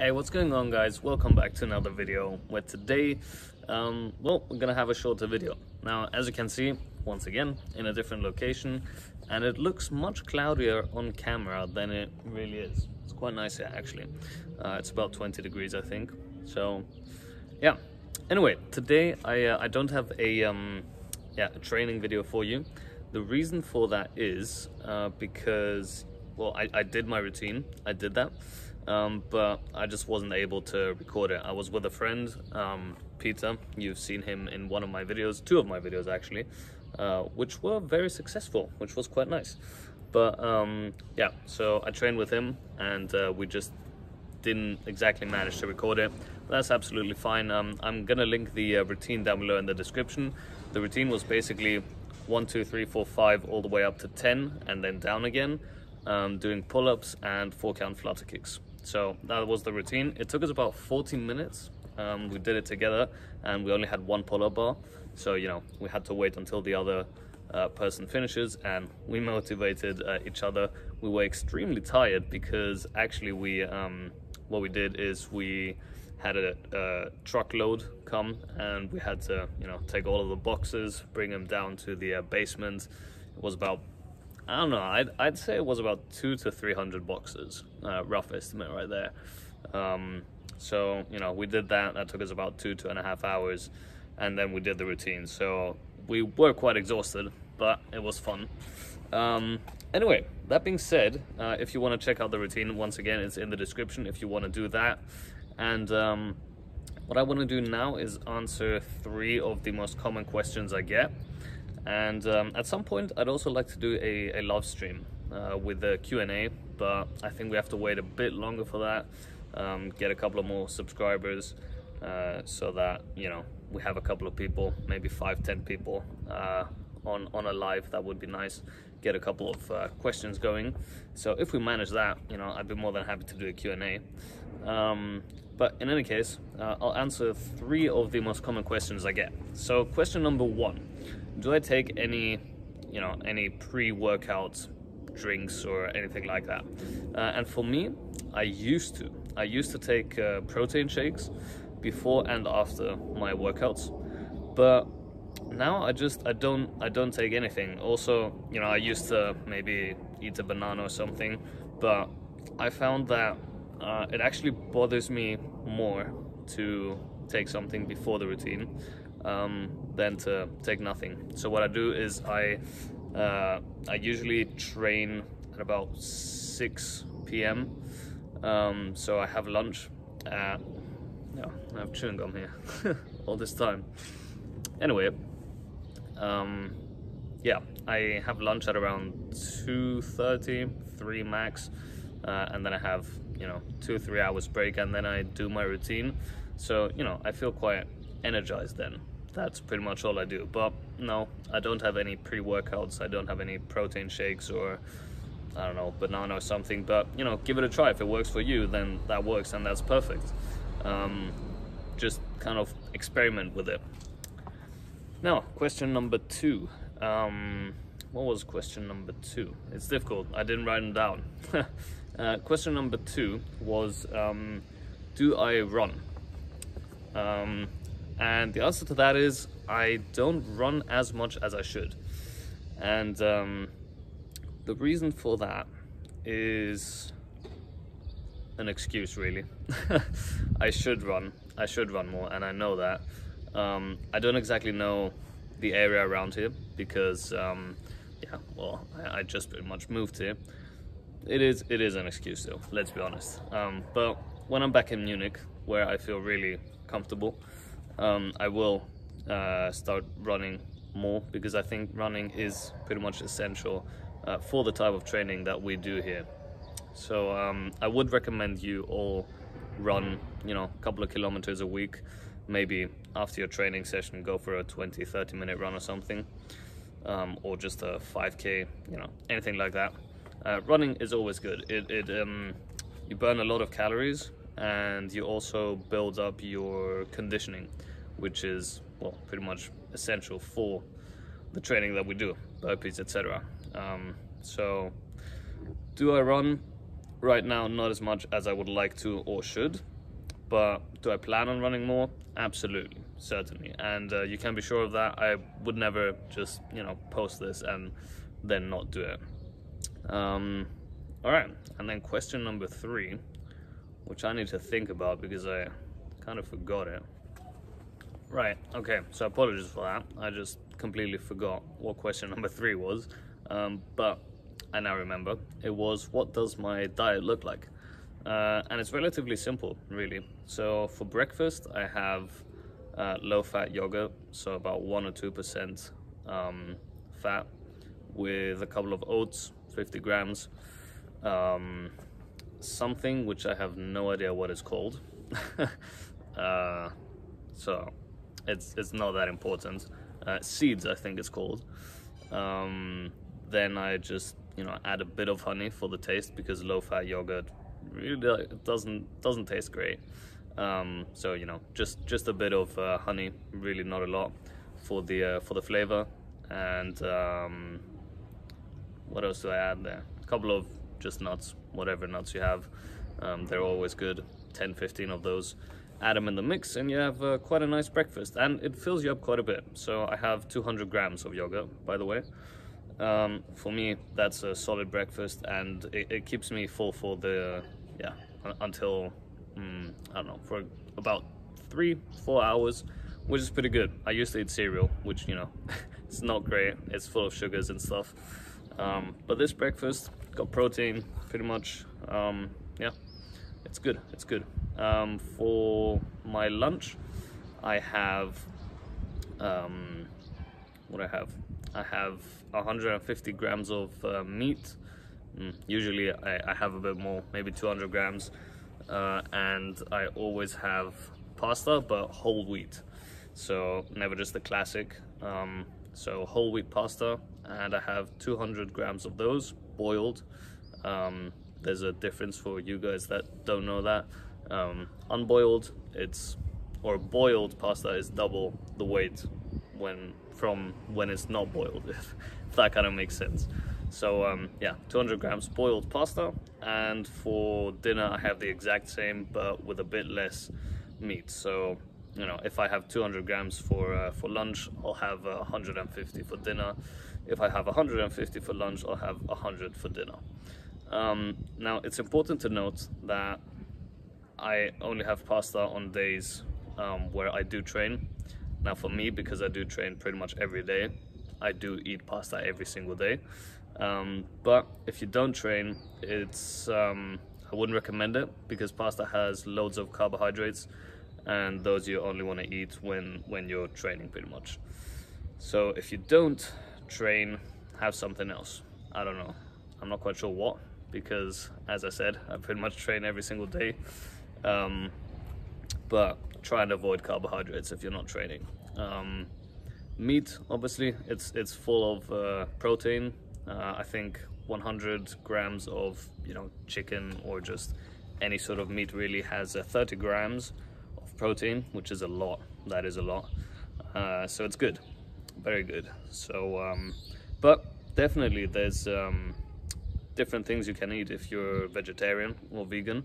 Hey, what's going on, guys? Welcome back to another video where today, well, we're gonna have a shorter video. Now, as you can see, once again, in a different location, and it looks much cloudier on camera than it really is. It's quite nice here, actually. It's about 20 degrees, I think. So, yeah. Anyway, today I don't have a training video for you. The reason for that is because, well, I did my routine. I did that. But I just wasn't able to record it. I was with a friend, Peter. You've seen him in one of my videos, two of my videos actually, which were very successful, which was quite nice. But yeah, so I trained with him, and we just didn't exactly manage to record it. That's absolutely fine. I'm gonna link the routine down below in the description. The routine was basically 1, 2, 3, 4, 5 all the way up to 10 and then down again, doing pull-ups and 4-count flutter kicks. So that was the routine. It took us about 14 minutes. We did it together, and we only had one pull-up bar. So, you know, we had to wait until the other person finishes, and we motivated each other. We were extremely tired because actually what we did is we had a truckload come, and we had to, you know, take all of the boxes, bring them down to the basement. It was about, I don't know, I'd say it was about 200 to 300 boxes, rough estimate right there. So, you know, we did that. That took us about 2.5 hours, and then we did the routine. So we were quite exhausted, but it was fun. Anyway, that being said, if you want to check out the routine, once again, it's in the description if you want to do that. And what I want to do now is answer 3 of the most common questions I get. And at some point, I'd also like to do a live stream with a Q&A, but I think we have to wait a bit longer for that, get a couple of more subscribers, so that, you know, we have a couple of people, maybe 5-10 people on a live. That would be nice. Get a couple of questions going. So if we manage that, you know, I'd be more than happy to do a Q&A. But in any case, I'll answer 3 of the most common questions I get. So question number 1. Do I take any pre-workout drinks or anything like that? And for me, I used to take protein shakes before and after my workouts, but now I don't take anything. Also, you know, I used to maybe eat a banana or something, but I found that it actually bothers me more to take something before the routine than to take nothing. So what I do is I usually train at about 6 p.m. So I have lunch at, no, I have chewing gum here all this time. Anyway, yeah, I have lunch at around 2:30, 3 max, and then I have, you know, 2-3 hours break, and then I do my routine. So, you know, I feel quite energized then. That's pretty much all I do. But no, I don't have any pre-workouts. I don't have any protein shakes or, I don't know, banana or something. But, you know, give it a try. If it works for you, then that works, and that's perfect. Just kind of experiment with it. Now, question number 2. What was question number 2? It's difficult. I didn't write them down. Question number 2 was, do I run? And the answer to that is I don't run as much as I should. And the reason for that is an excuse, really. I should run more, and I know that. I don't exactly know the area around here because, yeah, well, I just pretty much moved here. It is an excuse though, let's be honest. But when I'm back in Munich, where I feel really comfortable, I will start running more, because I think running is pretty much essential for the type of training that we do here. So I would recommend you all run, you know, a couple of kilometers a week. Maybe after your training session, go for a 20-30 minute run or something, or just a 5K, you know, anything like that. Running is always good. You burn a lot of calories, and you also build up your conditioning, which is, well, pretty much essential for the training that we do, burpees, etc. So do I run? Right now, not as much as I would like to or should, but do I plan on running more? Absolutely, certainly. And you can be sure of that. I would never just, post this and then not do it. All right, and then question number 3, which I need to think about because I kind of forgot it. Right, okay, so apologies for that. I just completely forgot what question number 3 was, but I now remember. It was, what does my diet look like? And it's relatively simple, really. So for breakfast, I have low-fat yogurt, so about 1 or 2% fat, with a couple of oats, 50 grams, something which I have no idea what it's called. So it's not that important. Seeds, I think it's called. Then I just add a bit of honey for the taste, because low-fat yogurt really doesn't taste great. So just a bit of honey, really not a lot, for the flavor. And what else do I add there? A couple of just nuts, whatever nuts you have. They're always good. 10-15 of those. Add them in the mix and you have quite a nice breakfast, and it fills you up quite a bit. So I have 200 grams of yogurt, by the way. For me, that's a solid breakfast, and it keeps me full for until I don't know, for about 3-4 hours, which is pretty good. I used to eat cereal, which it's not great. It's full of sugars and stuff. But this breakfast got protein, pretty much. It's good. It's good. For my lunch, I have what I have 150 grams of meat. Usually I have a bit more, maybe 200 grams. And I always have pasta, but whole wheat. So never just the classic. So whole wheat pasta, and I have 200 grams of those boiled. There's a difference for you guys that don't know that. Unboiled, or boiled pasta is double the weight from when it's not boiled, if that kind of makes sense. So 200 grams boiled pasta, and for dinner I have the exact same but with a bit less meat. So if I have 200 grams for lunch, I'll have 150 for dinner. If I have 150 for lunch, I'll have 100 for dinner. Now it's important to note that I only have pasta on days where I do train. Now for me, because I do train pretty much every day, I do eat pasta every single day. But if you don't train, I wouldn't recommend it, because pasta has loads of carbohydrates, and those you only want to eat when you're training, pretty much. So if you don't train, have something else. I don't know. I'm not quite sure what, because as I said, I pretty much train every single day. But try and avoid carbohydrates if you're not training. Meat, obviously, it's full of protein. I think 100 grams of chicken, or just any sort of meat, really has 30 grams of protein, which is a lot. That is a lot. So it's good, very good. So but definitely there's different things you can eat if you're vegetarian or vegan.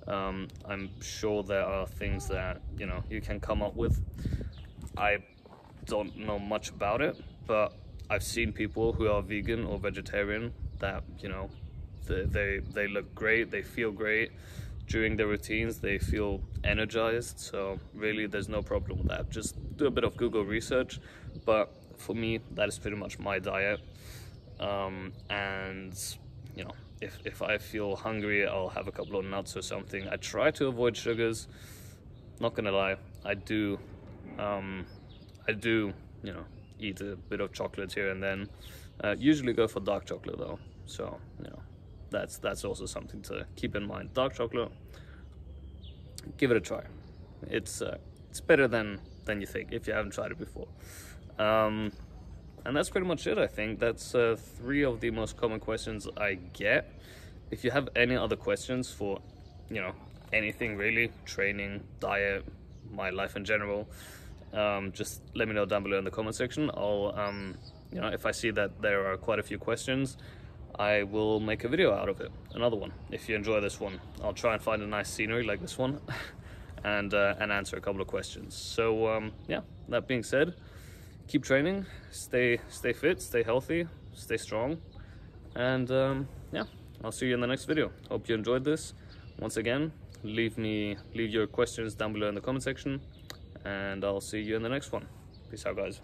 I'm sure there are things that you can come up with. I don't know much about it, but I've seen people who are vegan or vegetarian that they look great, they feel great during their routines, they feel energized. So really there's no problem with that. Just do a bit of Google research. But for me, that is pretty much my diet. And if I feel hungry, I'll have a couple of nuts or something. I try to avoid sugars. Not gonna lie, I do eat a bit of chocolate here and then. Usually go for dark chocolate though. So that's also something to keep in mind. Dark chocolate, give it a try. It's better than you think if you haven't tried it before. And that's pretty much it, I think. That's 3 of the most common questions I get. If you have any other questions for, anything really, training, diet, my life in general, just let me know down below in the comment section. I'll, if I see that there are quite a few questions, I will make a video out of it, another one. If you enjoy this one, I'll try and find a nice scenery like this one and answer a couple of questions. So yeah, that being said, keep training, stay fit, stay healthy, stay strong, and yeah, I'll see you in the next video. Hope you enjoyed this. Once again, leave your questions down below in the comment section, and I'll see you in the next one. Peace out, guys.